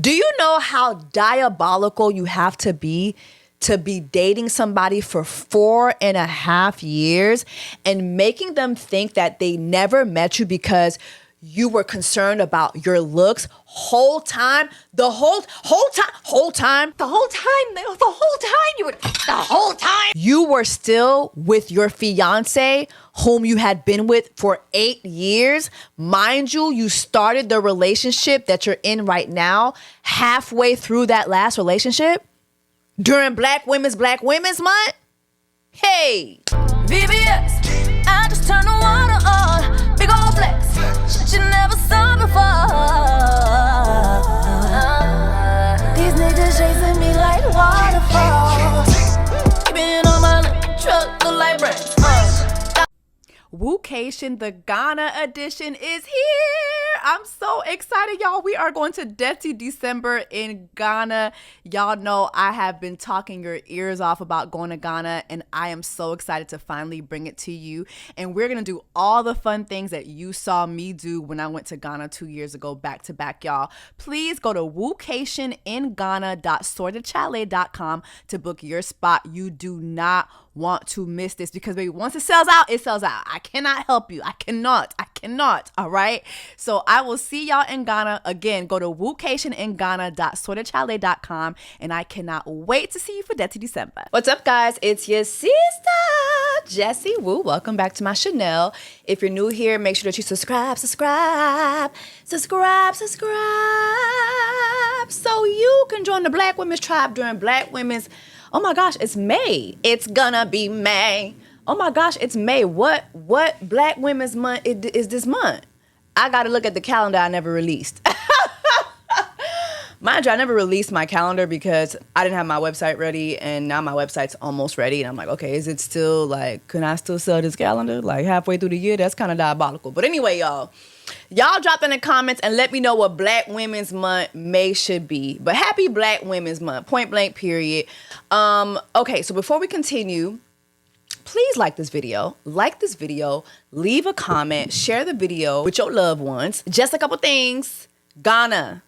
Do you know how diabolical you have to be dating somebody for 4.5 years and making them think that they never met you because you were concerned about your looks the whole time you were still with your fiance whom you had been with for 8 years? Mind you, you started the relationship that you're in right now halfway through that last relationship during Black Women's Month? Hey! VBS, I just turned the water on. Big old flex, shit you never saw before. These niggas chasing me like waterfalls. Keeping on my truck, look like bricks. Woocation, the Ghana edition is here. I'm so excited, y'all. We are going to Dirty December in Ghana. Y'all know I have been talking your ears off about going to Ghana, and I am so excited to finally bring it to you. And we're going to do all the fun things that you saw me do when I went to Ghana 2 years ago, back to back, y'all. Please go to woocationinghana.sortedchalet.com to book your spot. You do not want to miss this because baby, once it sells out, it sells out. I cannot help you. I cannot. All right. So I will see y'all in Ghana. Again, go to woocationinghana.sortedchalet.com, and I cannot wait to see you for Dirty December. What's up, guys? It's your sister, Jessie Woo. Welcome back to my Chanel. If you're new here, make sure that you subscribe, so you can join the Black Women's Tribe during Black Women's. Oh my gosh, it's May. It's gonna be May. Oh my gosh, it's May. What Black Women's Month is this month? I gotta look at the calendar I never released. Mind you, I never released my calendar because I didn't have my website ready, and now my website's almost ready. And I'm like, okay, is it still like, can I still sell this calendar? Like halfway through the year? That's kind of diabolical. But anyway, y'all drop in the comments and let me know what Black Women's Month May should be. But happy Black Women's Month, point blank, period. Okay, so before we continue, please like this video, leave a comment, share the video with your loved ones. Just a couple things. Ghana.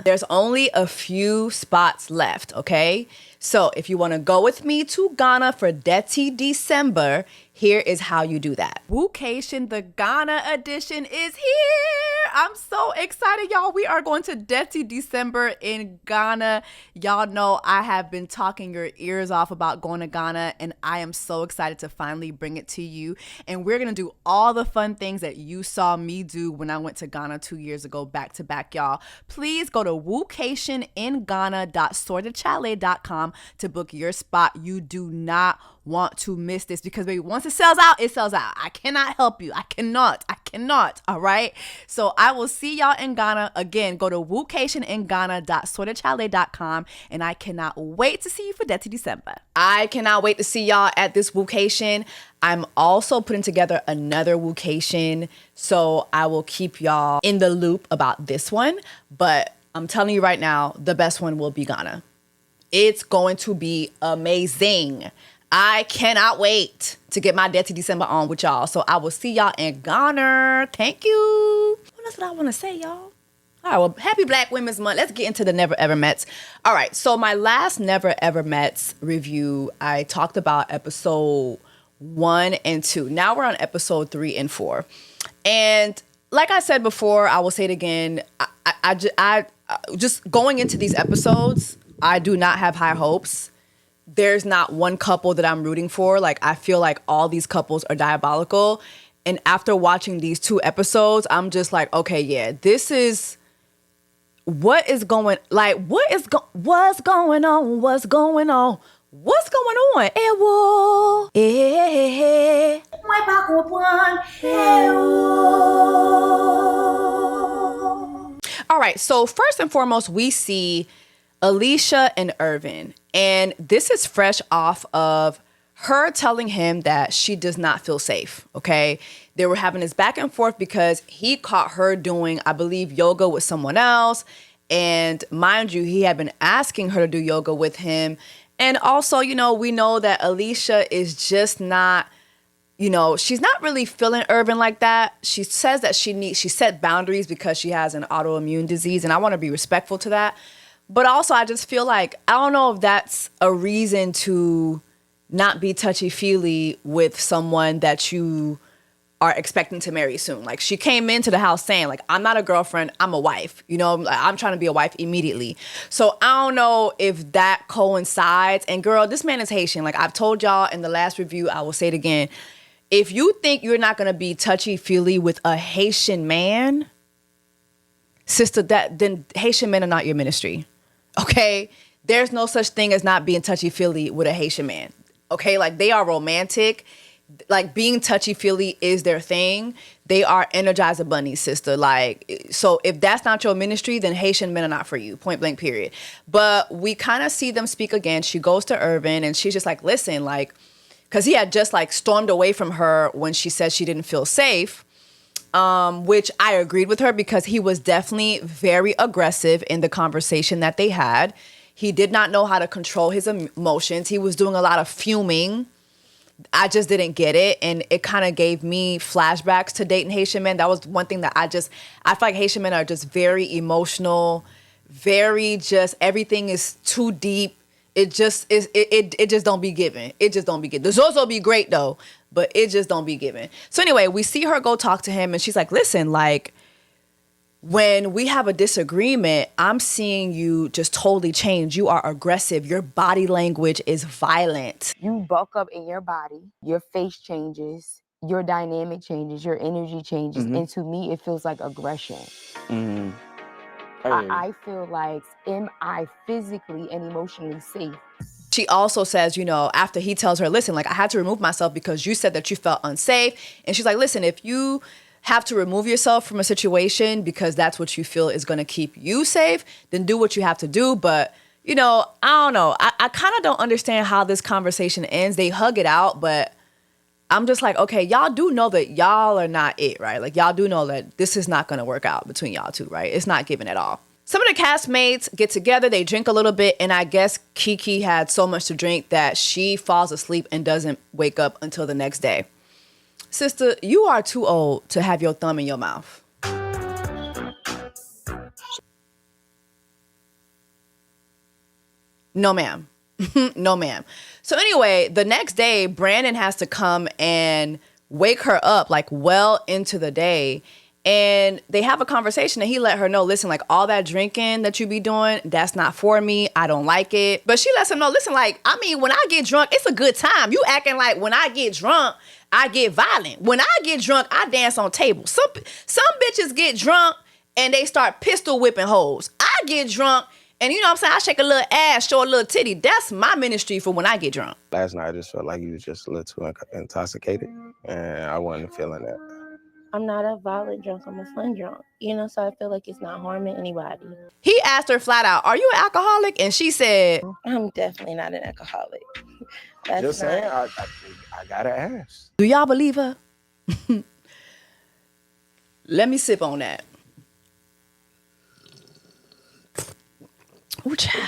There's only a few spots left, okay? So if you want to go with me to Ghana for Dirty December, here is how you do that. Woocation, the Ghana edition is here. I'm so excited, y'all. We are going to Dirty December in Ghana. Y'all know I have been talking your ears off about going to Ghana, and I am so excited to finally bring it to you. And we're going to do all the fun things that you saw me do when I went to Ghana 2 years ago, back to back, y'all. Please go to woocationinghana.sortedchalet.com to book your spot. You do not want to miss this because baby, once it sells out, it sells out. I cannot help you. I cannot. All right. So I will see y'all in Ghana. Again, go to woocationinghana.sortedchalet.com, and I cannot wait to see you for Dirty December. I cannot wait to see y'all at this Woocation. I'm also putting together another Woocation, so I will keep y'all in the loop about this one. But I'm telling you right now, the best one will be Ghana. It's going to be amazing. I cannot wait to get my Dirty December on with y'all. So I will see y'all in Ghana. Thank you. Well, that's what I want to say, y'all. All right, well, happy Black Women's Month. Let's get into the Never Ever Mets. All right, so my last Never Ever Mets review, I talked about episode 1 and 2. Now we're on episode 3 and 4. And like I said before, I will say it again. I just going into these episodes, I do not have high hopes. There's not one couple that I'm rooting for. Like, I feel like all these couples are diabolical. And after watching these 2 episodes, I'm just like, okay, yeah, this is what's going on? All right, so first and foremost, we see Alicia and Irvin. And this is fresh off of her telling him that she does not feel safe, okay? They were having this back and forth because he caught her doing, I believe, yoga with someone else. And mind you, he had been asking her to do yoga with him. And also, you know, we know that Alicia is just not she's not really feeling Irvin like that. She says that she set boundaries because she has an autoimmune disease, and I want to be respectful to that. But also, I just feel like, I don't know if that's a reason to not be touchy-feely with someone that you are expecting to marry soon. Like, she came into the house saying, like, I'm not a girlfriend, I'm a wife. I'm trying to be a wife immediately. So I don't know if that coincides. And girl, this man is Haitian. Like, I've told y'all in the last review, I will say it again. If you think you're not going to be touchy-feely with a Haitian man, sister, then Haitian men are not your ministry. Okay? There's no such thing as not being touchy-feely with a Haitian man. Okay? Like, they are romantic. Like, being touchy-feely is their thing. They are Energizer bunnies, sister. Like, so if that's not your ministry, then Haitian men are not for you. Point blank, period. But we kind of see them speak again. She goes to Irvin, and she's just like, listen, like, because he had just, like, stormed away from her when she said she didn't feel safe, which I agreed with her because he was definitely very aggressive in the conversation that they had. He did not know how to control his emotions. He was doing a lot of fuming. I just didn't get it, and it kind of gave me flashbacks to dating Haitian men. That was one thing that I feel like Haitian men are just very emotional, very just, everything is too deep. It just is. It just don't be given. It just don't be given. The Zozo be great though, but it just don't be given. So anyway, we see her go talk to him, and she's like, "Listen, like, when we have a disagreement, I'm seeing you just totally change. You are aggressive. Your body language is violent. You bulk up in your body. Your face changes. Your dynamic changes. Your energy changes. Mm-hmm. And to me, it feels like aggression." Mm-hmm. I feel like, am I physically and emotionally safe? She also says, after he tells her, listen, like, I had to remove myself because you said that you felt unsafe. And she's like, listen, if you have to remove yourself from a situation because that's what you feel is going to keep you safe, then do what you have to do. But, I don't know. I kind of don't understand how this conversation ends. They hug it out, but I'm just like, okay, y'all do know that y'all are not it, right? Like, y'all do know that this is not going to work out between y'all two, right? It's not given at all. Some of the castmates get together, they drink a little bit, and I guess Kiki had so much to drink that she falls asleep and doesn't wake up until the next day. Sister, you are too old to have your thumb in your mouth. No, ma'am. No, ma'am. So anyway, the next day, Brandon has to come and wake her up, like, well into the day. And they have a conversation, and he let her know, listen, like, all that drinking that you be doing, that's not for me. I don't like it. But she lets him know, listen, like, I mean, when I get drunk, it's a good time. You acting like when I get drunk, I get violent. When I get drunk, I dance on tables. Some bitches get drunk and they start pistol whipping hoes. I get drunk and you know what I'm saying? I shake a little ass, show a little titty. That's my ministry for when I get drunk. Last night I just felt like you was just a little too intoxicated, and I wasn't feeling that. I'm not a violent drunk, I'm a fun drunk. So I feel like it's not harming anybody. He asked her flat out, are you an alcoholic? And she said, I'm definitely not an alcoholic. That's just saying, I gotta ask. Do y'all believe her? Let me sip on that. Ooh, child.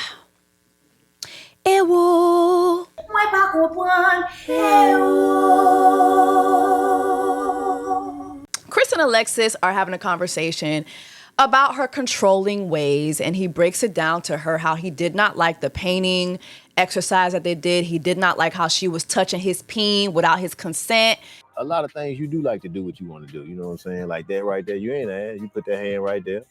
Ewo. Chris and Alexis are having a conversation about her controlling ways, and he breaks it down to her how he did not like the painting exercise that they did. He did not like how she was touching his peen without his consent. A lot of things you do like to do what you want to do. You know what I'm saying? Like that right there, you ain't ass. You put that hand right there.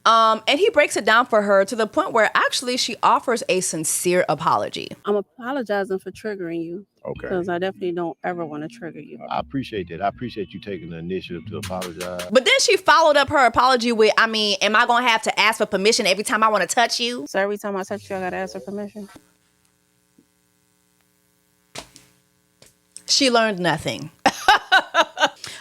And he breaks it down for her to the point where actually she offers a sincere apology. I'm apologizing for triggering you. Okay. Because I definitely don't ever want to trigger you. I appreciate that. I appreciate you taking the initiative to apologize. But then she followed up her apology with, I mean, am I going to have to ask for permission every time I want to touch you? So every time I touch you, I got to ask for permission? She learned nothing.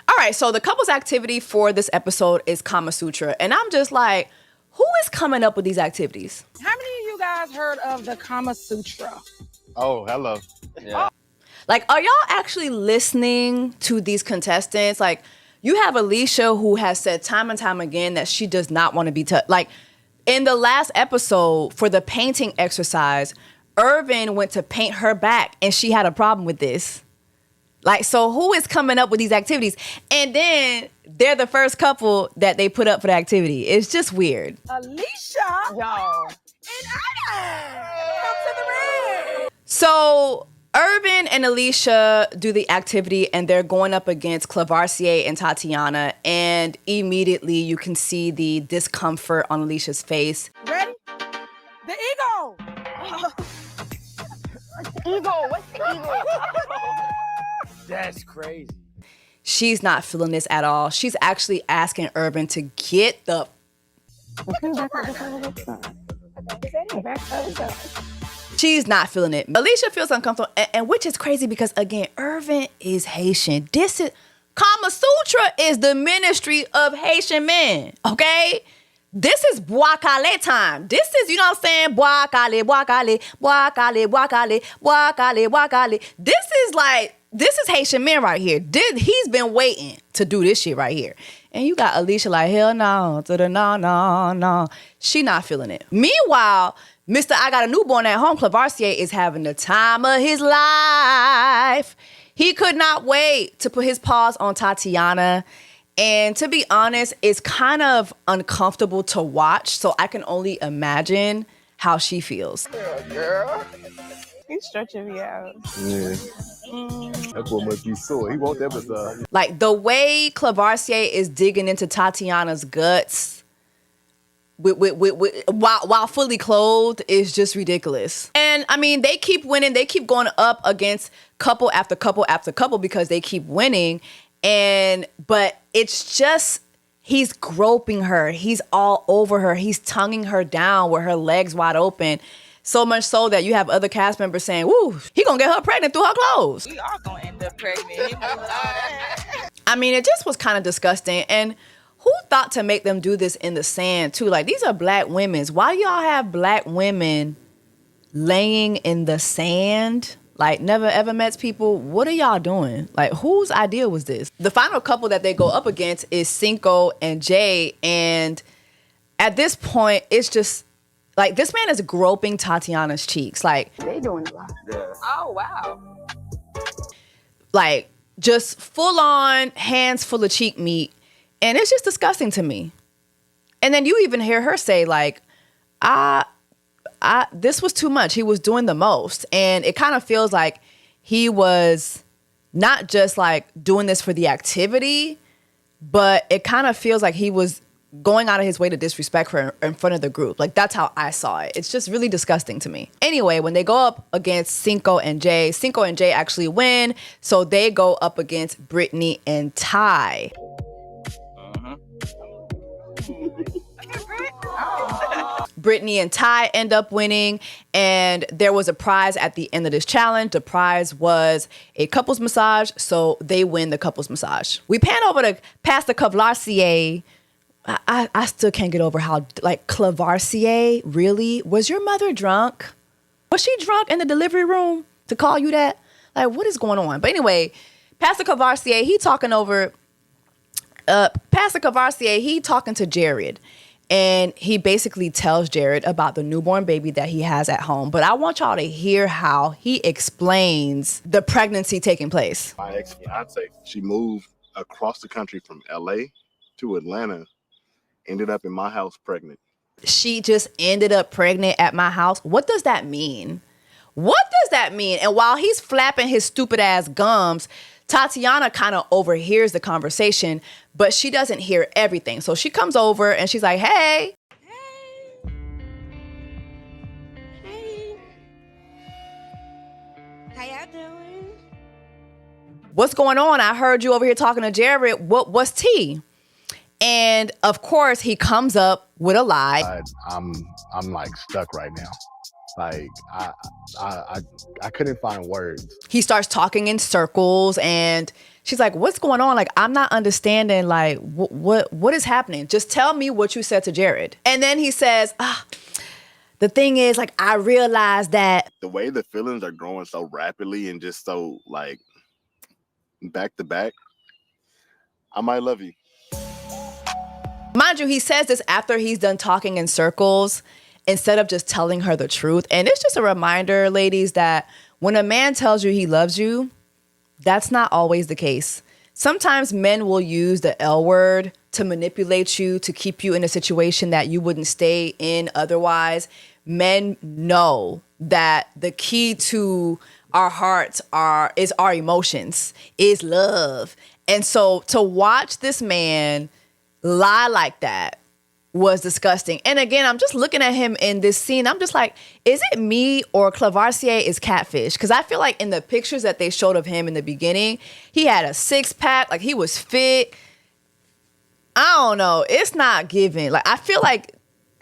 All right, so the couple's activity for this episode is Kama Sutra. And I'm just like, who is coming up with these activities? How many of you guys heard of the Kama Sutra? Oh, hello. Yeah. Like, are y'all actually listening to these contestants? Like, you have Alicia who has said time and time again that she does not want to be touched. Like, in the last episode for the painting exercise, Irvin went to paint her back and she had a problem with this. Like, so who is coming up with these activities? And then they're the first couple that they put up for the activity. It's just weird. Alicia. Yo. And Adam. Come to the ring. So Urban and Alicia do the activity and they're going up against Clavarcier and Tatiana. And immediately you can see the discomfort on Alicia's face. Ready? The ego. Ego. What's the ego? That's crazy. She's not feeling this at all. She's actually asking Urban to get the... She's not feeling it. Alicia feels uncomfortable, and which is crazy because, again, Urban is Haitian. This is... Kama Sutra is the ministry of Haitian men, okay? This is bois calé time. This is, you know what I'm saying? Bois calé, bois calé, bois calé, bois calé, bois calé, bois calé. This is Haitian men right here. He's been waiting to do this shit right here. And you got Alicia like, hell no, to the no. She not feeling it. Meanwhile, Mr. I Got a Newborn at Home, Clavarcier, is having the time of his life. He could not wait to put his paws on Tatiana. And to be honest, it's kind of uncomfortable to watch. So I can only imagine how she feels. Girl. He's stretching me out. Yeah. That boy must be sore. He won't that massage. Like the way Clavarcier is digging into Tatiana's guts while fully clothed is just ridiculous. And I mean, they keep winning. They keep going up against couple after couple after couple because they keep winning. But it's just, he's groping her. He's all over her. He's tonguing her down with her legs wide open. So much so that you have other cast members saying, woo, he gonna get her pregnant through her clothes. We all gonna end up pregnant. I mean, it just was kind of disgusting. And who thought to make them do this in the sand too? Like, these are black women. Why do y'all have black women laying in the sand? Like, never ever met people. What are y'all doing? Like, whose idea was this? The final couple that they go up against is Cinco and Jay. And at this point, it's just, like, this man is groping Tatiana's cheeks. Like, They doing a lot. Yeah. Oh, wow. like, just full on hands full of cheek meat. And it's just disgusting to me. And then you even hear her say, like, this was too much. He was doing the most. And it kind of feels like he was not just like doing this for the activity, but it kind of feels like he was going out of his way to disrespect her in front of the group. Like, that's how I saw it. It's just really disgusting to me. Anyway, when they go up against Cinco and Jay actually win. So they go up against Brittany and Ty. Brittany and Ty end up winning, and there was a prize at the end of this challenge. The prize was a couples massage, so they win the couples massage. We pan over to Pastor Clavarcier. I still can't get over how, like, Clavarcier, really? Was your mother drunk? Was she drunk in the delivery room to call you that? Like, what is going on? But anyway, Pastor Clavarcier, he talking to Jared. And he basically tells Jared about the newborn baby that he has at home. But I want y'all to hear how he explains the pregnancy taking place. My ex-fiance, she moved across the country from LA to Atlanta, ended up in my house pregnant. She just ended up pregnant at my house. What does that mean? What does that mean? And while he's flapping his stupid ass gums, Tatiana kind of overhears the conversation, but she doesn't hear everything. So she comes over and she's like, hey. Hey. How y'all doing? What's going on? I heard you over here talking to Jared. What's tea? And of course, he comes up with a lie. I'm like stuck right now. Like I couldn't find words. He starts talking in circles, and she's like, "What's going on? Like, I'm not understanding. Like, what is happening? Just tell me what you said to Jared." And then he says, "The thing is, like, I realized that the way the feelings are growing so rapidly and just so like back to back, I might love you." Mind you, he says this after he's done talking in circles, instead of just telling her the truth. And it's just a reminder, ladies, that when a man tells you he loves you, That's not always the case. Sometimes men will use the L word to manipulate you, to keep you in a situation that you wouldn't stay in otherwise. Men know that the key to our hearts is our emotions, is love. And so to watch this man lie like that was disgusting. And again, I'm just looking at him in this scene. I'm just like, is it me or Clavarcier is catfish? Because I feel like in the pictures that they showed of him in the beginning, he had a 6-pack, like he was fit. I don't know. It's not giving. Like, I feel like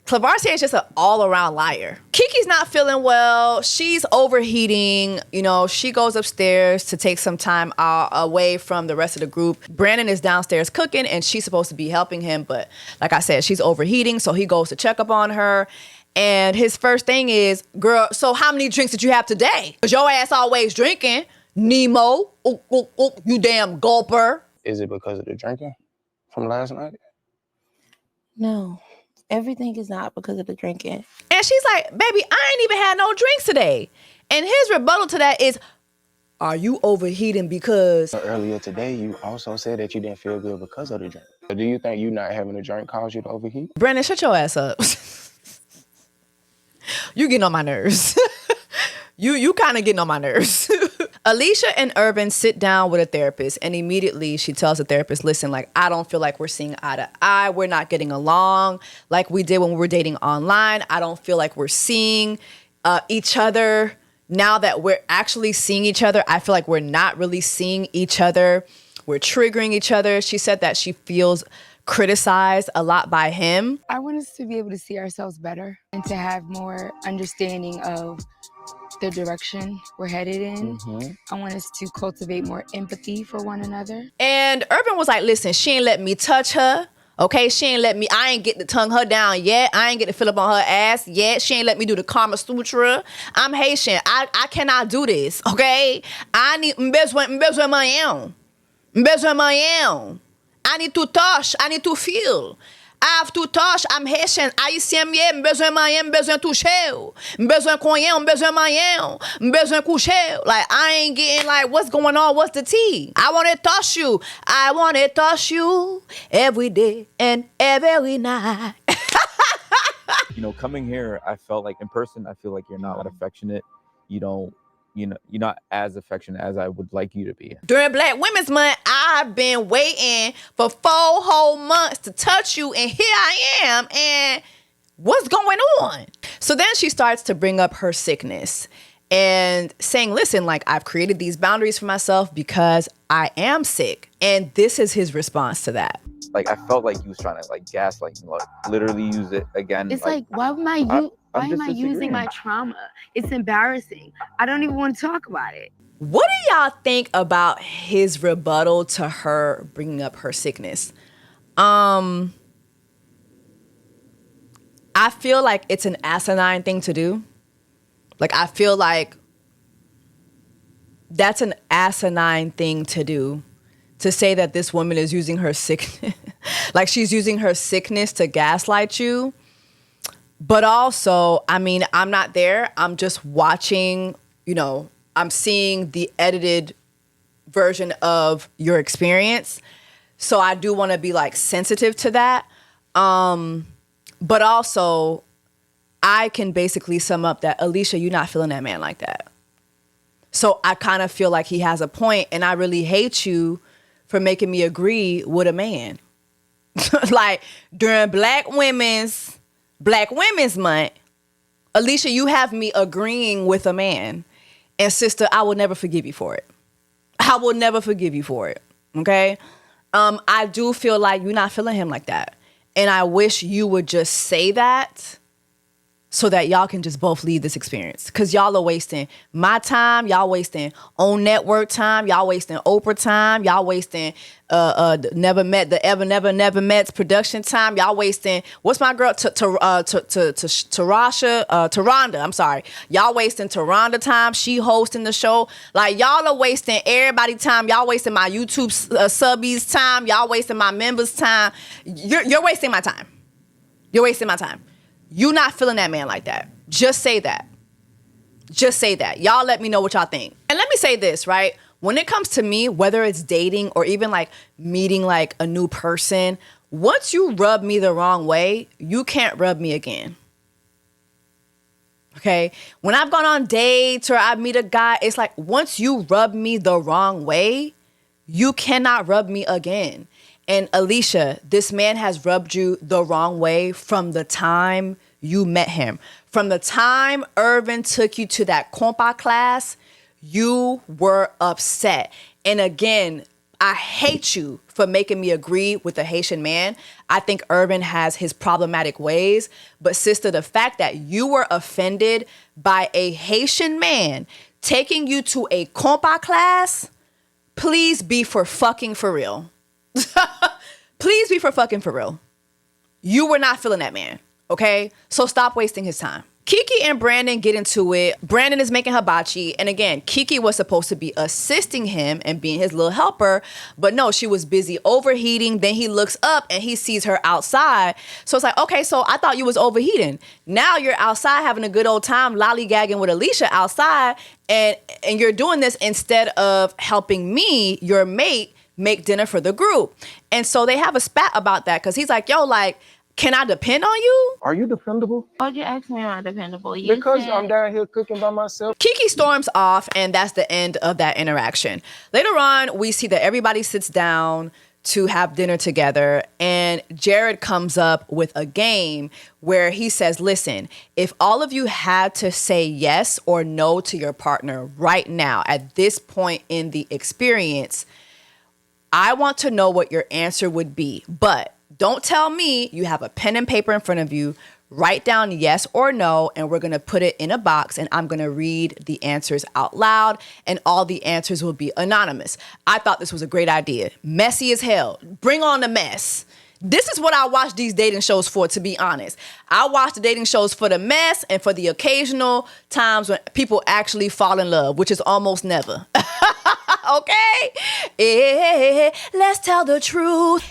Clavarcier is just an all-around liar. Kiki's not feeling well. She's overheating. You know, she goes upstairs to take some time away from the rest of the group. Brandon is downstairs cooking, and she's supposed to be helping him. But like I said, she's overheating, so he goes to check up on her. And his first thing is, girl, so how many drinks did you have today? Because your ass always drinking. Nemo, you damn gulper. Is it because of the drinking from last night? No. Everything is not because of the drinking. And she's like, baby, I ain't even had no drinks today. And his rebuttal to that is, are you overheating because... Earlier today, you also said that you didn't feel good because of the drink. So do you think you not having a drink caused you to overheat? Brandon, shut your ass up. You getting on my nerves. You kind of getting on my nerves. Alicia and Urban sit down with a therapist, and immediately she tells the therapist, listen, like, I don't feel like we're seeing eye to eye. We're not getting along like we did when we were dating online. I don't feel like we're seeing each other. Now that we're actually seeing each other, I feel like we're not really seeing each other. We're triggering each other. She said that she feels criticized a lot by him. I want us to be able to see ourselves better and to have more understanding of the direction we're headed in. I want us to cultivate more empathy for one another. And Urban was like, listen, she ain't let me touch her. Okay, she ain't let me, I ain't get to tongue her down yet. I ain't get to fill up on her ass yet. She ain't let me do the Karma Sutra. I'm Haitian. I cannot do this, okay? I need, m'besoin moyen. I need to touch. I need to feel. I have to touch. I'm Haitian. Haïtien miye, m'besoin moyen, m'besoin toucher. M'besoin koyen, m'besoin moyen. M'besoin coucher. Like, I ain't getting like, what's going on? What's the tea? I want to touch you. I want to touch you every day and every night. You know, coming here, I felt like in person, I feel like you're not affectionate. You're not as affectionate as I would like you to be. During Black Women's Month, I've been waiting for 4 whole months to touch you, and here I am, and what's going on? So then she starts to bring up her sickness and saying, listen, like, I've created these boundaries for myself because I am sick. And this is his response to that. Like, I felt like he was trying to, like, gaslight me, like, literally use it again. It's like why am I using my trauma? It's embarrassing. I don't even want to talk about it. What do y'all think about his rebuttal to her bringing up her sickness? I feel like it's an asinine thing to do. Like, I feel like that's an asinine thing to do, to say that this woman is using her sickness, like she's using her sickness to gaslight you. But also, I mean, I'm not there. I'm just watching, I'm seeing the edited version of your experience. So I do want to be like sensitive to that. But also, I can basically sum up that, Alicia, you're not feeling that man like that. So I kind of feel like he has a point, and I really hate you for making me agree with a man. Like, during Black Women's Month, Alicia, you have me agreeing with a man. And sister, I will never forgive you for it. I will never forgive you for it. Okay? I do feel like you're not feeling him like that. And I wish you would just say that so that y'all can just both leave this experience. Because y'all are wasting my time. Y'all wasting On Network time. Y'all wasting Oprah time. Y'all wasting Never Met's production time. Y'all wasting, what's my girl? Taronda. I'm sorry. Y'all wasting Taronda time. She hosting the show. Like, y'all are wasting everybody time. Y'all wasting my YouTube subbies time. Y'all wasting my members time. You're wasting my time. You're wasting my time. You not feeling that man like that. Just say that. Just say that. Y'all let me know what y'all think. And let me say this, right? when it comes to me, whether it's dating or even like meeting like a new person, once you rub me the wrong way, you can't rub me again. Okay? When I've gone on dates or I meet a guy, it's like once you rub me the wrong way, you cannot rub me again. And Alicia, this man has rubbed you the wrong way from the time you met him. From the time Irvin took you to that compa class, you were upset. And again, I hate you for making me agree with a Haitian man. I think Irvin has his problematic ways. But sister, the fact that you were offended by a Haitian man taking you to a compa class, please be for fucking for real. Please be for fucking for real. You were not feeling that man, okay? So stop wasting his time. Kiki and Brandon get into it. Brandon is making hibachi. And again, Kiki was supposed to be assisting him and being his little helper. But no, she was busy overheating. Then he looks up and he sees her outside. So it's like, okay, so I thought you was overheating. Now you're outside having a good old time lollygagging with Alicia outside. And you're doing this instead of helping me, your mate, make dinner for the group. And so they have a spat about that because he's like, yo, like, can I depend on you? Are you dependable? Why'd you ask me am I dependable? You Because said- I'm down here cooking by myself. Kiki storms off, and that's the end of that interaction. Later on, we see that everybody sits down to have dinner together, and Jared comes up with a game where he says, listen, if all of you had to say yes or no to your partner right now at this point in the experience, I want to know what your answer would be. But don't tell me. You have a pen and paper in front of you. Write down yes or no, and we're going to put it in a box, and I'm going to read the answers out loud, and all the answers will be anonymous. I thought this was a great idea. Messy as hell. Bring on the mess. This is what I watch these dating shows for, to be honest. I watch the dating shows for the mess and for the occasional times when people actually fall in love, which is almost never. Okay? Let's tell the truth.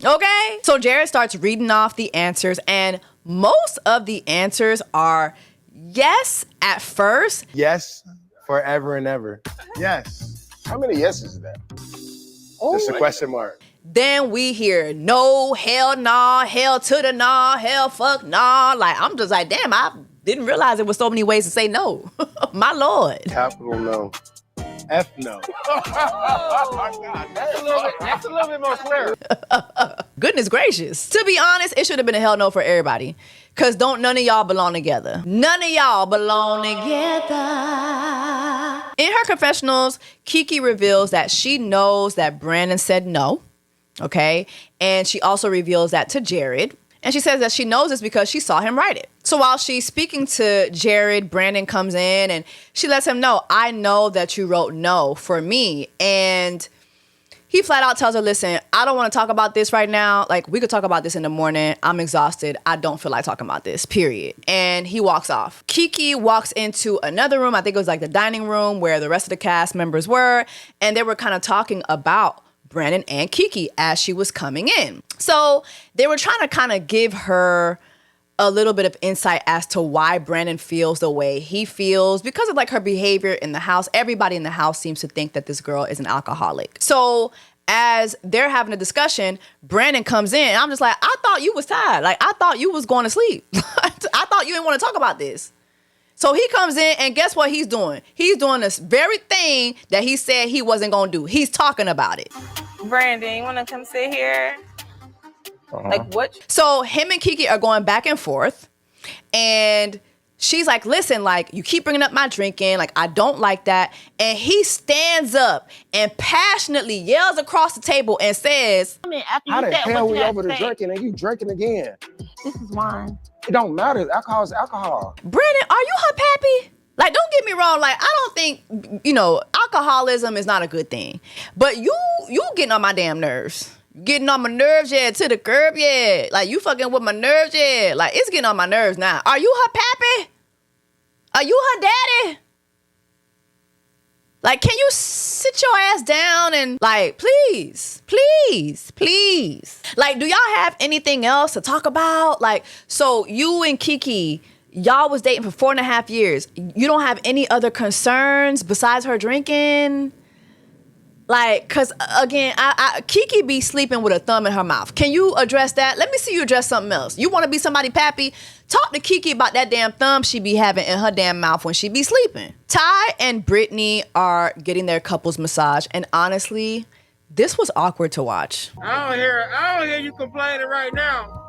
Okay? So Jared starts reading off the answers, and most of the answers are yes at first. Yes, forever and ever. Yes. How many yeses is that? Just a question mark. Then we hear no, hell nah, hell to the nah, hell fuck nah. Like, I'm just like, damn, I didn't realize there was so many ways to say no. My Lord. Capital no. F no. That's a little bit more swear. Goodness gracious. To be honest, it should have been a hell no for everybody. Because don't none of y'all belong together. None of y'all belong together. In her confessionals, Kiki reveals that she knows that Brandon said no. Okay? And she also reveals that to Jared. And she says that she knows this because she saw him write it. So while she's speaking to Jared, Brandon comes in and she lets him know, I know that you wrote no for me. And he flat out tells her, listen, I don't want to talk about this right now. Like, we could talk about this in the morning. I'm exhausted. I don't feel like talking about this, period. And he walks off. Kiki walks into another room. I think it was like the dining room where the rest of the cast members were. And they were kind of talking about Brandon and Kiki as she was coming in. So they were trying to kind of give her a little bit of insight as to why Brandon feels the way he feels because of like her behavior in the house. Everybody in the house seems to think that this girl is an alcoholic. So as they're having a discussion, Brandon comes in and I'm just like, I thought you was tired. Like, I thought you was going to sleep. I thought you didn't want to talk about this. So he comes in and guess what he's doing? He's doing this very thing that he said he wasn't going to do. He's talking about it. Brandon, you want to come sit here? Like what? So him and Kiki are going back and forth, and she's like, listen, like, you keep bringing up my drinking. Like, I don't like that. And he stands up and passionately yells across the table and says, how the hell we over to drinking and you drinking again? This is wine. It don't matter. Alcohol is alcohol. Brandon, are you her pappy? Like, don't get me wrong. Like, I don't think, alcoholism is not a good thing. But you getting on my damn nerves. Getting on my nerves, yeah, to the curb, yeah. Like, you fucking with my nerves, yeah. Like, it's getting on my nerves now. Are you her pappy? Are you her daddy? Like, can you sit your ass down and, like, please. Like, do y'all have anything else to talk about? Like, so you and Kiki, Y'all was dating for 4.5 years. You don't have any other concerns besides her drinking? Like, cause again, Kiki be sleeping with a thumb in her mouth. Can you address that? Let me see you address something else. You want to be somebody pappy? Talk to Kiki about that damn thumb she be having in her damn mouth when she be sleeping. Ty and Brittany are getting their couples massage, and honestly, this was awkward to watch. I don't hear you complaining right now.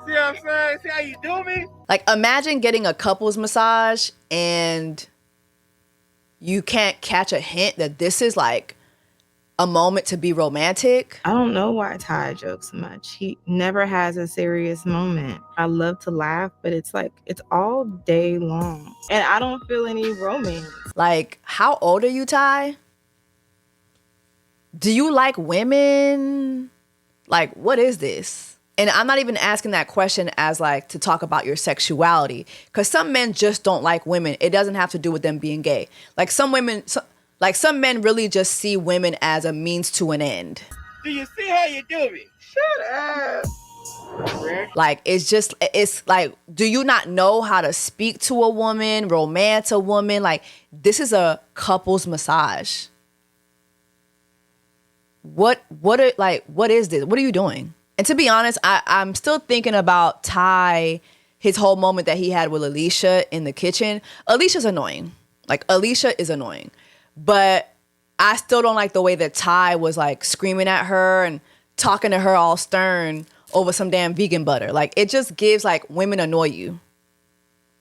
See what I'm saying? See how you do me? Like, imagine getting a couples massage and you can't catch a hint that this is like a moment to be romantic. I don't know why Ty jokes so much. He never has a serious moment. I love to laugh, but it's like, it's all day long. And I don't feel any romance. Like, how old are you, Ty? Do you like women? Like, what is this? And I'm not even asking that question as like to talk about your sexuality, because some men just don't like women. It doesn't have to do with them being gay. Like some women, some men really just see women as a means to an end. Do you see how you do me? Shut up. Like, it's like, do you not know how to speak to a woman, romance a woman? Like, this is a couples massage. What is this? What are you doing? And to be honest, I'm still thinking about Ty, his whole moment that he had with Alicia in the kitchen. Alicia's annoying. Like, Alicia is annoying. But I still don't like the way that Ty was like screaming at her and talking to her all stern over some damn vegan butter. Like, it just gives like women annoy you.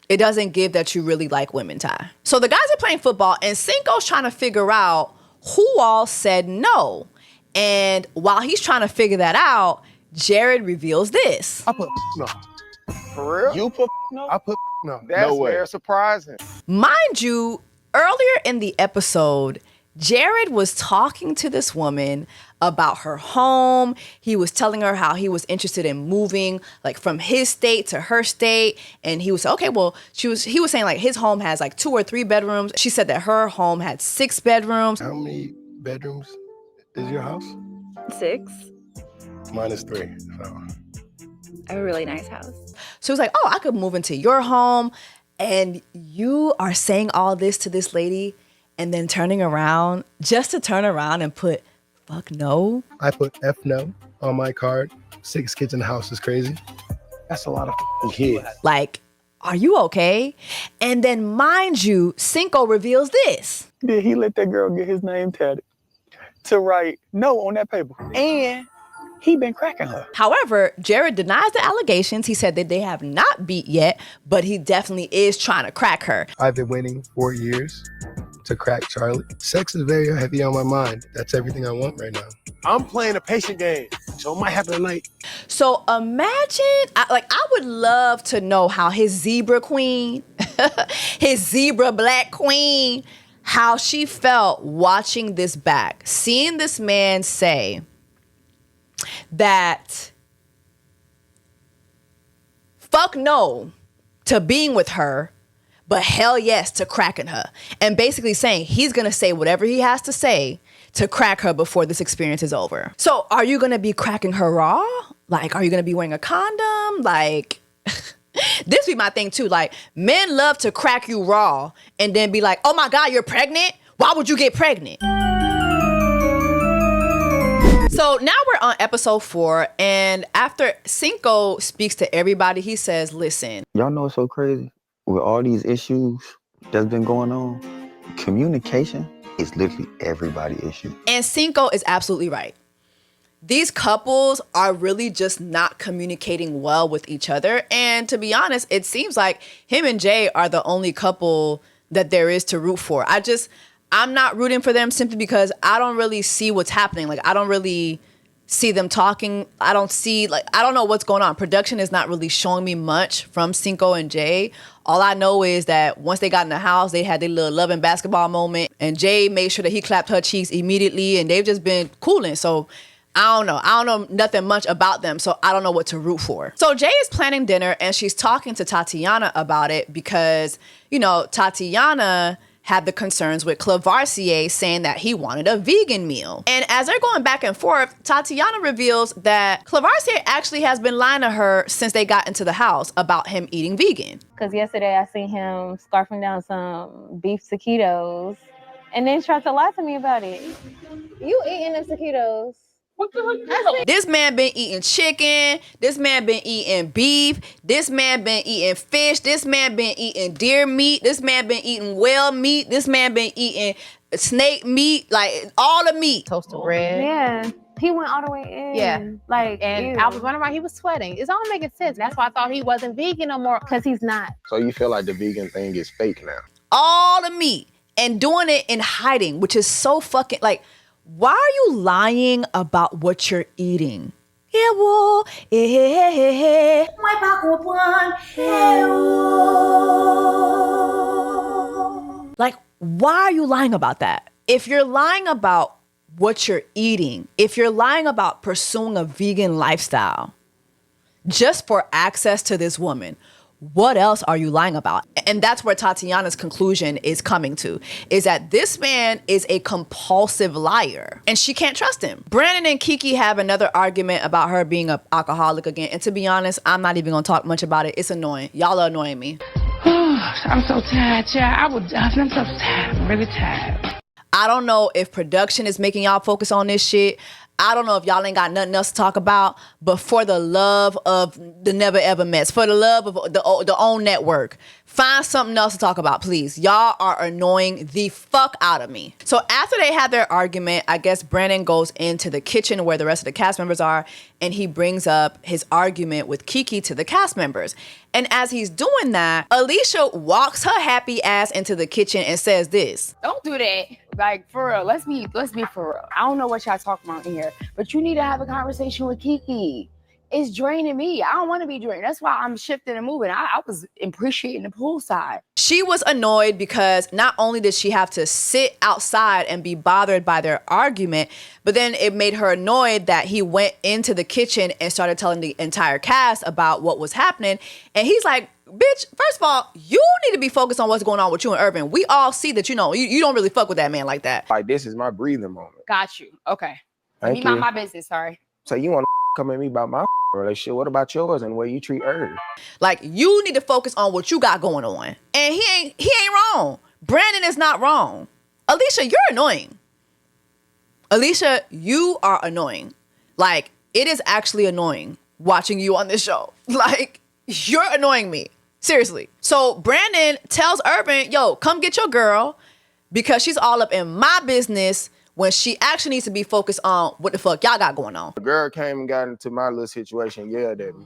It doesn't give that you really like women, Ty. So the guys are playing football and Cinco's trying to figure out who all said no. And while he's trying to figure that out, Jared reveals this. I put no. For real? You put no? I put no. That's no way. very surprising. Mind you, earlier in the episode, Jared was talking to this woman about her home. He was telling her how he was interested in moving like from his state to her state. And he was okay, well, he was saying like his home has like 2 or 3 bedrooms. She said that her home had 6 bedrooms. How many bedrooms is your house? 6. Mine is 3. So. A really nice house. So he was like, oh, I could move into your home. And you are saying all this to this lady and then turning around just to turn around and put fuck no. I put F no on my card. 6 kids in the house is crazy. That's a lot of kids. Like, are you okay? And then mind you, Cinco reveals this. Did he let that girl get his name tatted to write no on that paper? And he been cracking her. However, Jared denies the allegations. He said that they have not beat yet, but he definitely is trying to crack her. I've been waiting 4 years to crack Charlie. Sex is very heavy on my mind. That's everything I want right now. I'm playing a patient game, so it might happen tonight. So imagine, I would love to know how his zebra queen, his zebra black queen, how she felt watching this back, seeing this man say that fuck no to being with her, but hell yes to cracking her. And basically saying he's going to say whatever he has to say to crack her before this experience is over. So are you going to be cracking her raw? Like, are you going to be wearing a condom? Like, this be my thing too. Like, men love to crack you raw and then be like, oh my God, you're pregnant? Why would you get pregnant? So now we're on episode 4, and after Cinco speaks to everybody, he says, listen. Y'all know it's so crazy? With all these issues that's been going on, communication is literally everybody's issue. And Cinco is absolutely right. These couples are really just not communicating well with each other. And to be honest, it seems like him and Jay are the only couple that there is to root for. I'm not rooting for them simply because I don't really see what's happening. Like, I don't really see them talking. I don't know what's going on. Production is not really showing me much from Cinco and Jay. All I know is that once they got in the house, they had their little loving basketball moment, and Jay made sure that he clapped her cheeks immediately, and they've just been cooling. So I don't know nothing much about them, so I don't know what to root for. So Jay is planning dinner, and she's talking to Tatiana about it because, you know, Tatiana had the concerns with Clavarcier saying that he wanted a vegan meal. And as they're going back and forth, Tatiana reveals that Clavarcier actually has been lying to her since they got into the house about him eating vegan. Because yesterday I seen him scarfing down some beef taquitos and then tried to lie to me about it. You eating them taquitos? This man been eating chicken. This man been eating beef. This man been eating fish. This man been eating deer meat. This man been eating whale meat. This man been eating snake meat, like all the meat. Toasted bread. Yeah. He went all the way in. Yeah. Like, And ew. I was wondering why he was sweating. It's all making sense. That's why I thought he wasn't vegan no more. Because he's not. So you feel like the vegan thing is fake now? All the meat and doing it in hiding, which is so fucking like, why are you lying about what you're eating? Like, why are you lying about that? If you're lying about what you're eating, if you're lying about pursuing a vegan lifestyle just for access to this woman, what else are you lying about? And that's where Tatiana's conclusion is coming to, is that this man is a compulsive liar and she can't trust him. Brandon and Kiki have another argument about her being an alcoholic again. And to be honest, I'm not even gonna talk much about it. It's annoying. Y'all are annoying me. I'm so tired, child. I'm so tired. I'm really tired. I don't know if production is making y'all focus on this shit. I don't know if y'all ain't got nothing else to talk about, but for the love of the Never Ever Mets, for the love of the OWN network, find something else to talk about, please. Y'all are annoying the fuck out of me. So after they have their argument, I guess Brandon goes into the kitchen where the rest of the cast members are, and he brings up his argument with Kiki to the cast members. And as he's doing that, Alicia walks her happy ass into the kitchen and says this. Don't do that. Like, for real. Let's be for real. I don't know what y'all talking about in here, but you need to have a conversation with Kiki. It's draining me. I don't want to be drained. That's why I'm shifting and moving. I was appreciating the poolside. She was annoyed because not only did she have to sit outside and be bothered by their argument, but then it made her annoyed that he went into the kitchen and started telling the entire cast about what was happening. And he's like, bitch, first of all, you need to be focused on what's going on with you and Urban. We all see that, you don't really fuck with that man like that. Like, this is my breathing moment. Got you. Okay. Thank Me you. mind my business, sorry. So you want to come at me about my relationship? What about yours and the way you treat her? Like, you need to focus on what you got going on. And he ain't wrong. Brandon is not wrong. Alicia, you're annoying. Alicia, you are annoying. Like, it is actually annoying watching you on this show. Like, you're annoying me. Seriously. So Brandon tells Urban, yo, come get your girl because she's all up in my business when she actually needs to be focused on what the fuck y'all got going on. The girl came and got into my little situation, yelled at me.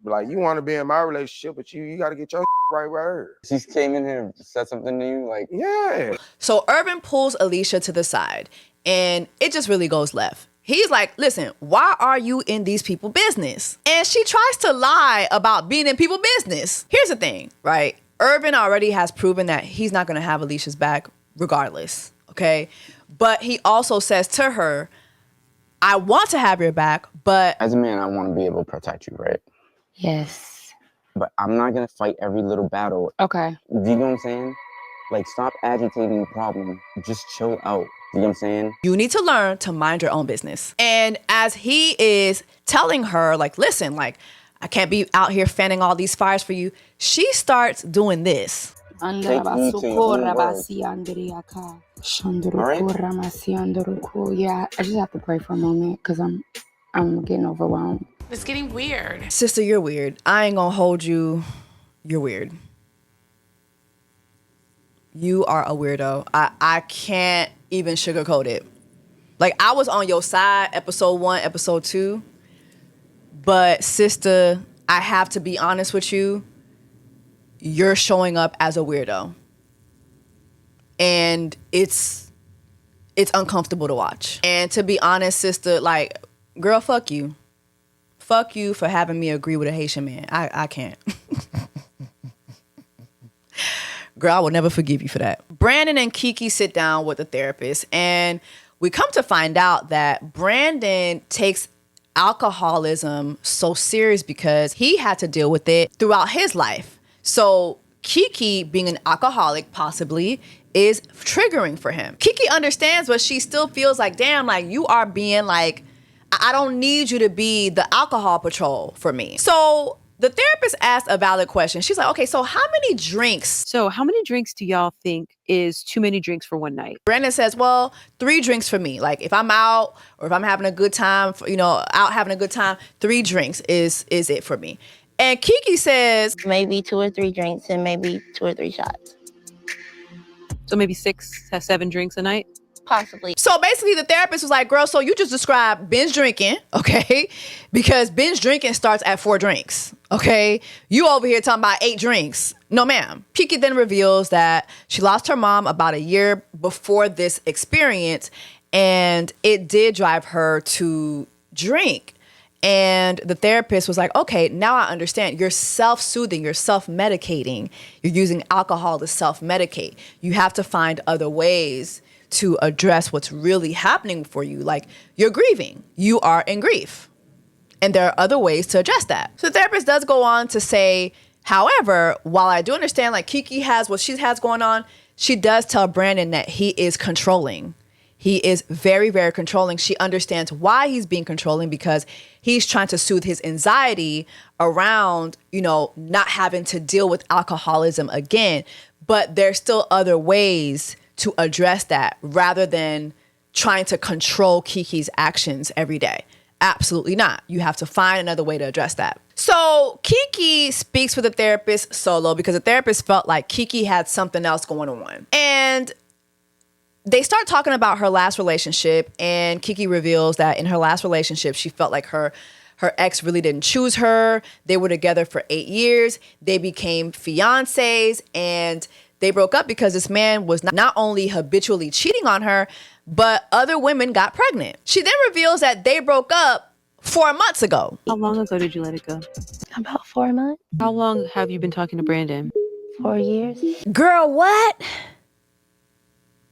Like, you want to be in my relationship, but you got to get your right with her. She came in here and said something to you, like, yeah. So Urban pulls Alicia to the side and it just really goes left. He's like, listen, why are you in these people's business? And she tries to lie about being in people's business. Here's the thing, right? Urban already has proven that he's not going to have Alicia's back regardless, okay? But he also says to her, I want to have your back, but... As a man, I want to be able to protect you, right? Yes. But I'm not going to fight every little battle. Okay. Do you know what I'm saying? Like, stop agitating the problem. Just chill out. You know what I'm saying? You need to learn to mind your own business. And as he is telling her, like, listen, like, I can't be out here fanning all these fires for you, she starts doing this. Right? Yeah, I just have to pray for a moment because I'm getting overwhelmed. It's getting weird. Sister, you're weird. I ain't gonna hold you. You're weird. You are a weirdo. I can't even sugarcoat it. Like, I was on your side, episode 1, episode 2. But sister, I have to be honest with you. You're showing up as a weirdo. And it's uncomfortable to watch. And to be honest, sister, like, girl, fuck you. Fuck you for having me agree with a Haitian man. I can't. Girl, I will never forgive you for that. Brandon and Kiki sit down with the therapist, and we come to find out that Brandon takes alcoholism so serious because he had to deal with it throughout his life. So Kiki, being an alcoholic possibly, is triggering for him. Kiki understands, but she still feels like, damn, like you are being like, I don't need you to be the alcohol patrol for me. So the therapist asked a valid question. She's like, okay, so how many drinks? So how many drinks do y'all think is too many drinks for one night? Brandon says, well, 3 drinks for me. Like if I'm out or if I'm having a good time, out having a good time, 3 drinks is it for me. And Kiki says, maybe 2 or 3 drinks and maybe 2 or 3 shots. So maybe 6 to 7 drinks a night? Possibly. So basically the therapist was like, girl, so you just described binge drinking, okay? Because binge drinking starts at 4 drinks, okay? You over here talking about 8 drinks. No, ma'am. Kiki then reveals that she lost her mom about a year before this experience, and it did drive her to drink. And the therapist was like, okay, now I understand. You're self-soothing, you're self-medicating. You're using alcohol to self-medicate. You have to find other ways to address what's really happening for you. Like you're grieving, you are in grief. And there are other ways to address that. So the therapist does go on to say, however, while I do understand like Kiki has what she has going on, she does tell Brandon that he is controlling. He is very, very controlling. She understands why he's being controlling because he's trying to soothe his anxiety around, not having to deal with alcoholism again. But there's still other ways to address that rather than trying to control Kiki's actions every day. Absolutely not. You have to find another way to address that. So Kiki speaks with the therapist solo because the therapist felt like Kiki had something else going on. And they start talking about her last relationship, and Kiki reveals that in her last relationship, she felt like her ex really didn't choose her. They were together for 8 years. They became fiancés, and they broke up because this man was not only habitually cheating on her, but other women got pregnant. She then reveals that they broke up 4 months ago. How long ago did you let it go? About 4 months. How long have you been talking to Brandon? 4 years. Girl, what?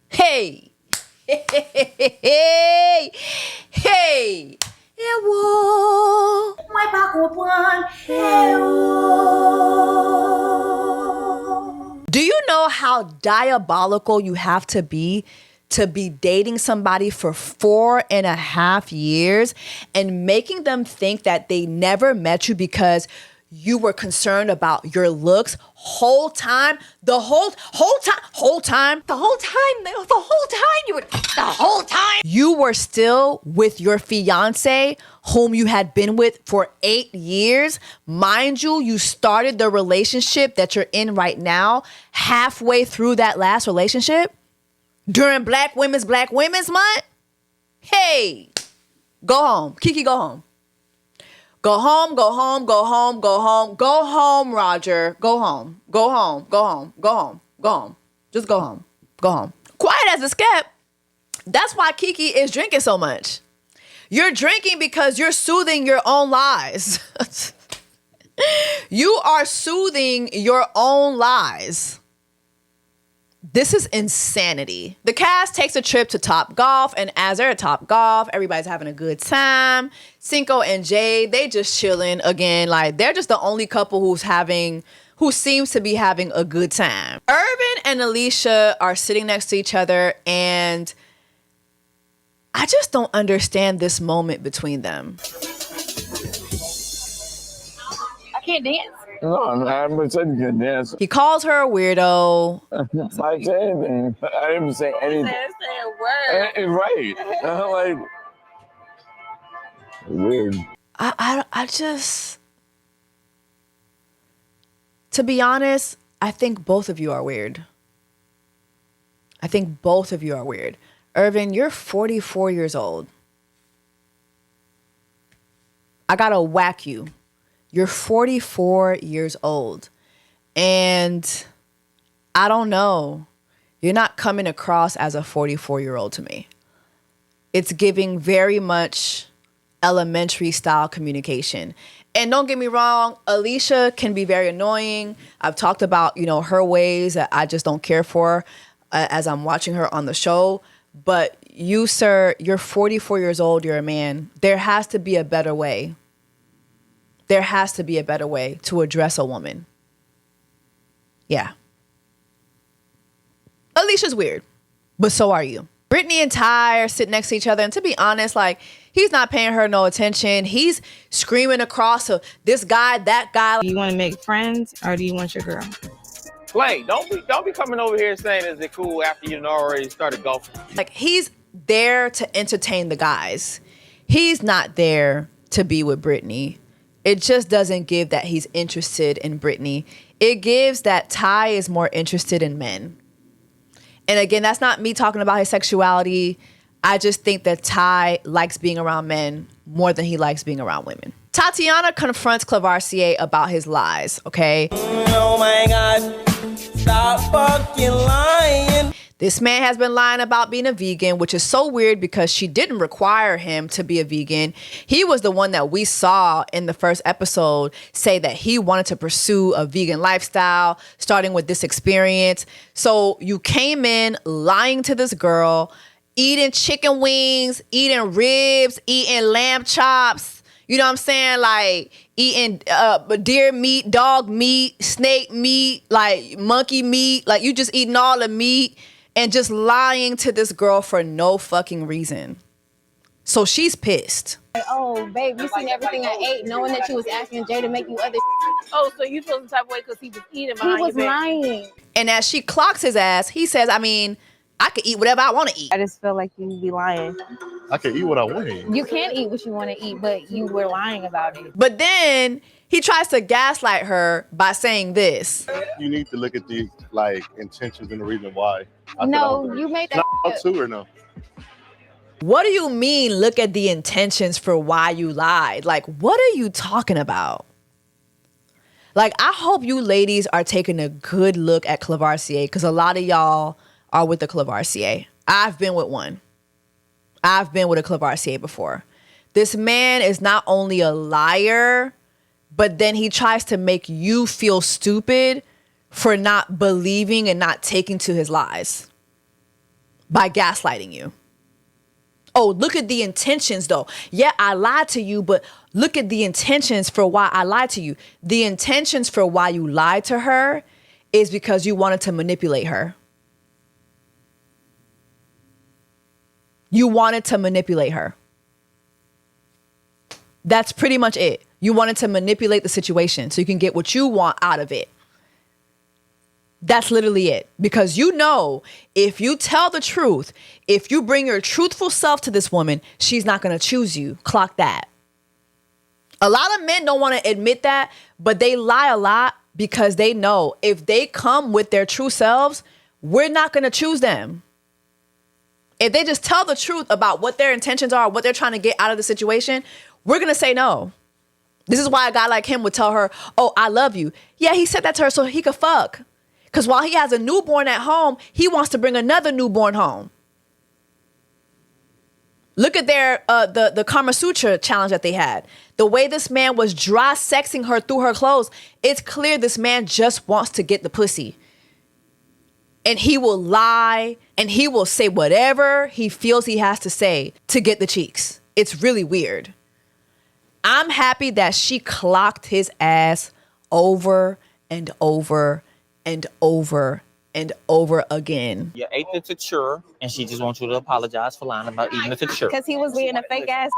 Hey. Hey. Hey. Do you know how diabolical you have to be dating somebody for 4.5 years and making them think that they never met you because you were concerned about your looks the whole time you were still with your fiance whom you had been with for 8 years. Mind you, you started the relationship that you're in right now halfway through that last relationship during Black Women's Month. Hey, go home. Kiki, go home. Go home, go home, go home, go home, go home, Roger. Go home, go home, go home, go home, go home. Just go home, go home. Quiet as a skept. That's why Kiki is drinking so much. You're drinking because you're soothing your own lies. You are soothing your own lies. This is insanity. The cast takes a trip to Top Golf, and as they're at Top Golf, everybody's having a good time. Cinco and Jay, they just chilling again. Like they're just the only couple who seems to be having a good time. Irvin and Alicia are sitting next to each other, and I just don't understand this moment between them. I can't dance. No, I haven't said you can dance. He calls her a weirdo. I didn't say anything. I didn't say anything. Say a word. Right. Like, weird. I just, to be honest, I think both of you are weird. I think both of you are weird. Irvin, you're 44 years old. I gotta whack you. You're 44 years old. And I don't know. You're not coming across as a 44-year-old to me. It's giving very much elementary style communication. And don't get me wrong, Alicia can be very annoying. I've talked about, her ways that I just don't care for as I'm watching her on the show. But you, sir, you're 44 years old. You're a man. There has to be a better way. There has to be a better way to address a woman. Yeah. Alicia's weird, but so are you. Brittany and Ty are sitting next to each other, and to be honest, like, he's not paying her no attention. He's screaming across to this guy, that guy. Do you want to make friends or do you want your girl? Blake, don't be coming over here saying is it cool after you already started golfing. Like, he's there to entertain the guys. He's not there to be with Brittany. It just doesn't give that he's interested in Brittany. It gives that Ty is more interested in men. And again, that's not me talking about his sexuality. I just think that Ty likes being around men more than he likes being around women. Tatiana confronts Clavarcier about his lies, okay? Oh my God, stop fucking lying. This man has been lying about being a vegan, which is so weird because she didn't require him to be a vegan. He was the one that we saw in the first episode say that he wanted to pursue a vegan lifestyle, starting with this experience. So you came in lying to this girl, eating chicken wings, eating ribs, eating lamb chops. You know what I'm saying? Like eating deer meat, dog meat, snake meat, like monkey meat. Like you just eating all the meat. And just lying to this girl for no fucking reason. So she's pissed. Oh, babe, you seen everything I ate, knowing that you was asking Jay to make you other. Oh, so you feel some type of way because he was eating behind He was lying. And as she clocks his ass, he says, I mean, I could eat whatever I want to eat. I just feel like you be lying. I can eat what I want to eat. You can eat what you want to eat, but you were lying about it. But then he tries to gaslight her by saying this. You need to look at the intentions and the reason why. No, you made that up too or no? What do you mean, look at the intentions for why you lied? Like, what are you talking about? Like, I hope you ladies are taking a good look at Clavarcier because a lot of y'all are with the Clavarcier. I've been with one. I've been with a Clavarcier before. This man is not only a liar, but then he tries to make you feel stupid for not believing and not taking to his lies by gaslighting you. Oh, look at the intentions though. Yeah, I lied to you, but look at the intentions for why I lied to you. The intentions for why you lied to her is because you wanted to manipulate her. You wanted to manipulate her. That's pretty much it. You wanted to manipulate the situation so you can get what you want out of it. That's literally it. Because you know, if you tell the truth, if you bring your truthful self to this woman, she's not going to choose you. Clock that. A lot of men don't want to admit that, but they lie a lot because they know if they come with their true selves, we're not going to choose them. If they just tell the truth about what their intentions are, what they're trying to get out of the situation, we're going to say no. This is why a guy like him would tell her, oh, I love you. Yeah, he said that to her so he could fuck. Because while he has a newborn at home, he wants to bring another newborn home. Look at their the Kama Sutra challenge that they had. The way this man was dry sexing her through her clothes, it's clear this man just wants to get the pussy. And he will lie and he will say whatever he feels he has to say to get the cheeks. It's really weird. I'm happy that she clocked his ass over and over and over and over again. You ate the tature, and she just wants you to apologize for lying about eating the tature. Because he was being a fake ass.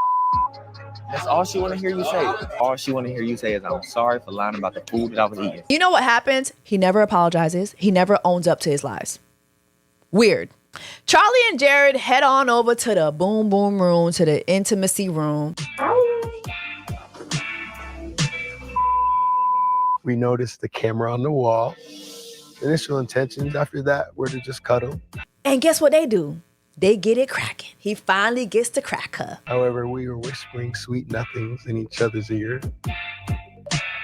That's all she want to hear you say. All she want to hear you say is, I'm sorry for lying about the food that I was eating. You know what happens? He never apologizes. He never owns up to his lies. Weird. Charlie and Jared head on over to the boom boom room, to the intimacy room. We noticed the camera on the wall. Initial intentions after that were to just cuddle. And guess what they do? They get it cracking. He finally gets to crack her. However, we were whispering sweet nothings in each other's ear.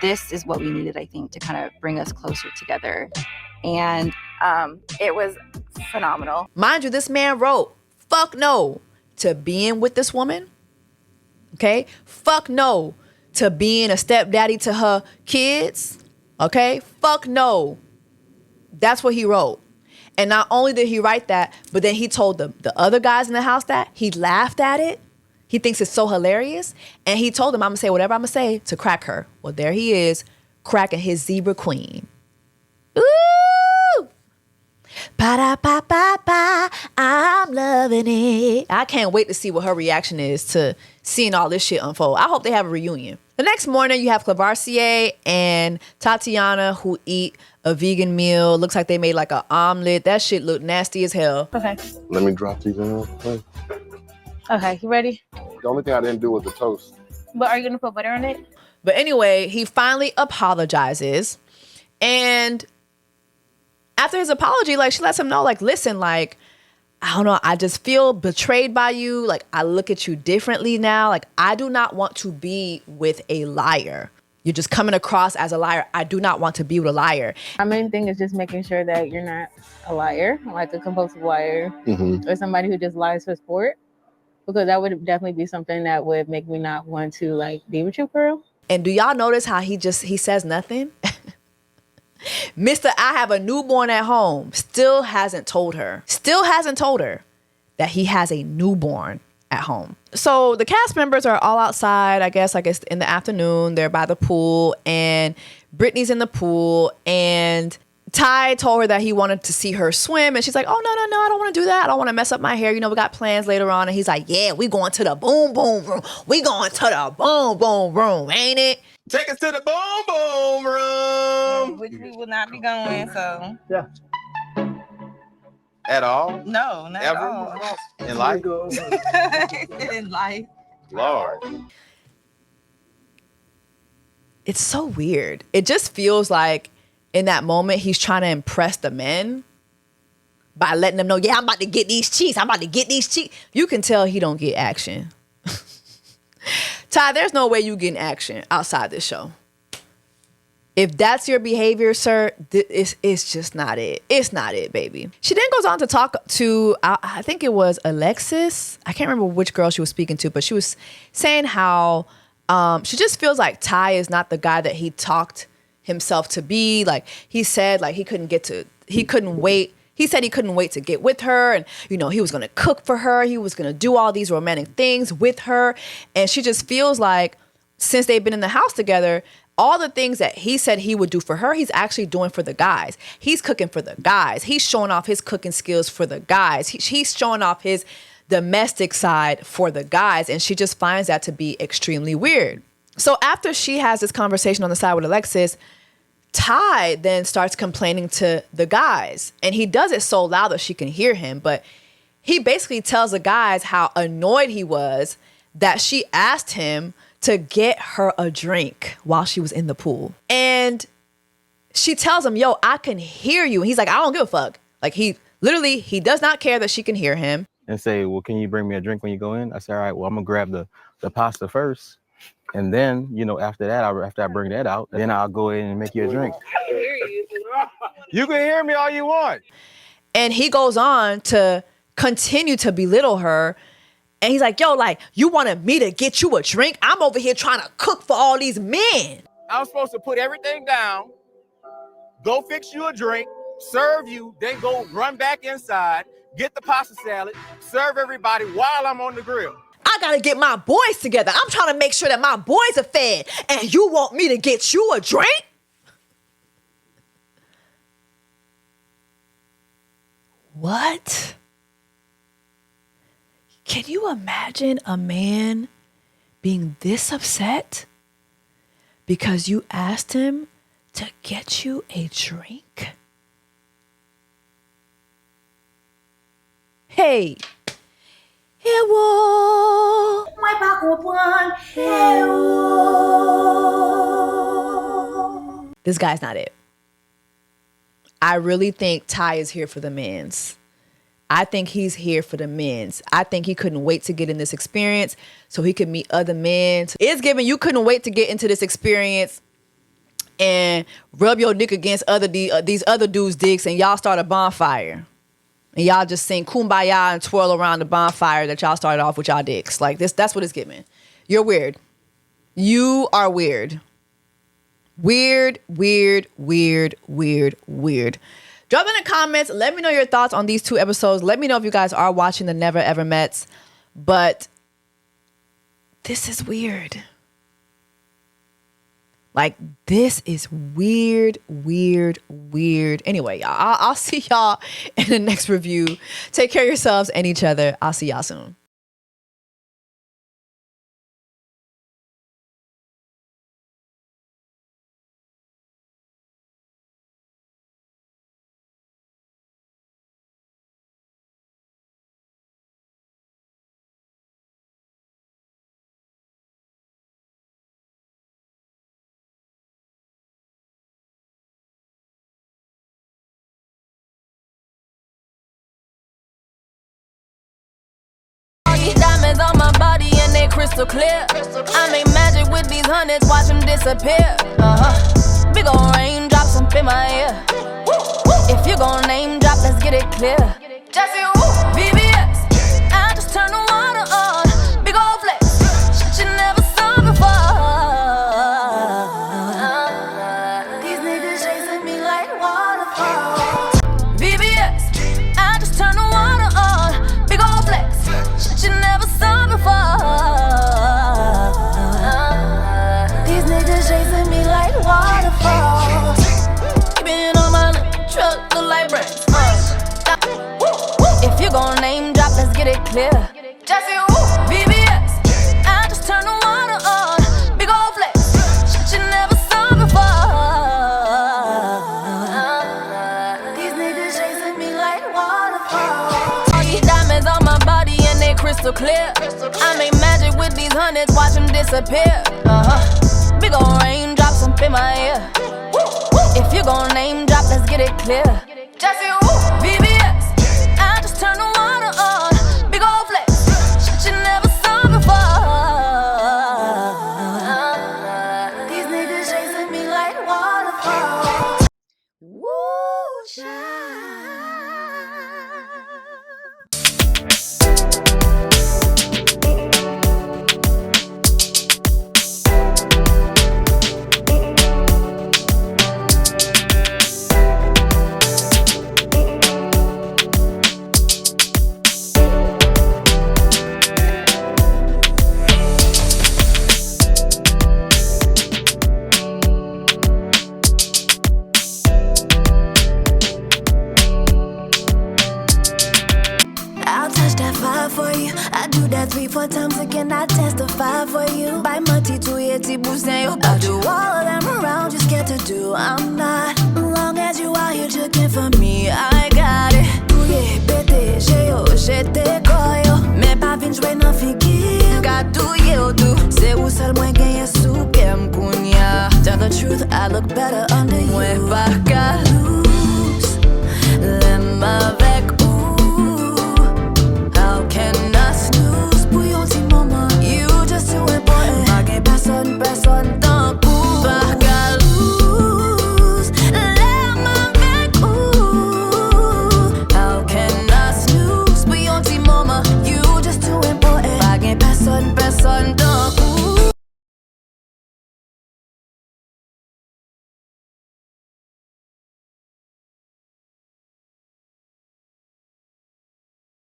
This is what we needed, I think, to kind of bring us closer together. And it was phenomenal. Mind you, this man wrote, fuck no to being with this woman. Okay? Fuck no to being a stepdaddy to her kids. Okay? Fuck no. That's what he wrote. And not only did he write that, but then he told the other guys in the house that. He laughed at it. He thinks it's so hilarious. And he told them, I'm going to say whatever I'm going to say to crack her. Well, there he is, cracking his zebra queen. Ooh! Ba-da-ba-ba-ba, I'm loving it. I can't wait to see what her reaction is to seeing all this shit unfold. I hope they have a reunion. The next morning, you have Clavarcier and Tatiana who eat a vegan meal. Looks like they made like an omelet. That shit looked nasty as hell. Okay. Let me drop these in. Okay, you ready? The only thing I didn't do was the toast. But are you gonna put butter on it? But anyway, he finally apologizes. And after his apology, like, she lets him know, like, listen, like, I don't know, I just feel betrayed by you. Like, I look at you differently now. Like, I do not want to be with a liar. You're just coming across as a liar. I do not want to be with a liar. My main thing is just making sure that you're not a liar, like a compulsive liar, or somebody who just lies for sport. Because that would definitely be something that would make me not want to, like, be with you, girl. And do y'all notice how he says nothing? Mr. I have a newborn at home still hasn't told her that he has a newborn at home. So the cast members are all outside, I guess, like it's in the afternoon. They're by the pool and Brittany's in the pool and Ty told her that he wanted to see her swim and she's like, oh, no, I don't want to do that. I don't want to mess up my hair. You know, we got plans later on. And he's like, yeah, we going to the boom, boom room. We going to the boom, boom room, ain't it? Take us to the boom, boom room. Which we will not be going, so. Yeah. At all? No, not Ever? at all. In life? In life. Lord. It's so weird. It just feels like in that moment, he's trying to impress the men by letting them know, yeah, I'm about to get these cheeks. You can tell he don't get action. Ty, there's no way you getting action outside this show. If that's your behavior, sir, it's just not it. It's not it, baby. She then goes on to talk to, I think it was Alexis. I can't remember which girl she was speaking to, but she was saying how she just feels like Ty is not the guy that he talked himself to be. Like he said, like he couldn't wait. He said he couldn't wait to get with her and, you know, he was going to cook for her. He was going to do all these romantic things with her. And she just feels like since they've been in the house together, all the things that he said he would do for her, he's actually doing for the guys. He's cooking for the guys. He's showing off his cooking skills for the guys. He's showing off his domestic side for the guys. And she just finds that to be extremely weird. So after she has this conversation on the side with Alexis, Ty then starts complaining to the guys. And he does it so loud that she can hear him. But he basically tells the guys how annoyed he was that she asked him to get her a drink while she was in the pool. And she tells him, yo, I can hear you. And he's like, I don't give a fuck. Like he does not care that she can hear him. And say, well, can you bring me a drink when you go in? I said, all right, well, I'm gonna grab the pasta first. And then, you know, after that, after I bring that out, then I'll go in and make you a drink. You can hear me all you want. And he goes on to continue to belittle her. And he's like, yo, like, you wanted me to get you a drink? I'm over here trying to cook for all these men. I'm supposed to put everything down, go fix you a drink, serve you, then go run back inside, get the pasta salad, serve everybody while I'm on the grill. I gotta get my boys together. I'm trying to make sure that my boys are fed. And you want me to get you a drink? What? Can you imagine a man being this upset because you asked him to get you a drink? Hey. This guy's not it. I really think Ty is here for the men's. I think he's here for the men's. I think he couldn't wait to get in this experience so he could meet other men. It's given you couldn't wait to get into this experience and rub your dick against these other dudes' dicks and y'all start a bonfire. And y'all just sing kumbaya and twirl around the bonfire that y'all started off with y'all dicks. Like this, that's what it's giving. You're weird. You are weird. Weird, weird, weird, weird, weird. Drop in the comments. Let me know your thoughts on these two episodes. Let me know if you guys are watching the Never Ever Mets. But this is weird. Like, this is weird, weird, weird. Anyway, y'all, I'll see y'all in the next review. Take care of yourselves and each other. I'll see y'all soon. Diamonds on my body and they crystal clear. I make magic with these hundreds, watch them disappear. Big ol' raindrops up in my ear. If you gon' name drop, let's get it clear. Jessie, VVS, I just turn the water on. Big ol' flex, shit you never saw before. These niggas chasing me like waterfalls. VVS, I just turn the water on. Big ol' flex, shit you never saw before. These niggas chasing me like waterfalls. Keeping on my truck, look like bricks. If you gon' name drop, let's get it clear. Jessie, VVS, I just turn the water on. Big ol' flex, shit you never saw before. These niggas chasing me like waterfalls. All these diamonds on my body and they crystal clear. I make magic with these hundreds, watch them disappear. Big ol' raindrops up in my ear. If you gon' name drop, let's get it clear. Jessie, VVS, I just turn the water on. Big ol' flex, shit you never saw before. These niggas chasing me like waterfalls. Woo, child. For you, I do that 3-4 times again. I testify for you. By my T2 boosting your I do all of them around you scared to do. I'm not. Long as you out here looking for me, I got it. Touye, bete, j'étais koyo. Mais pas vin jouer nan figi. Got touye ou do. C'est où seul moi gagne sou kem kounya. Tell the truth, I look better under you.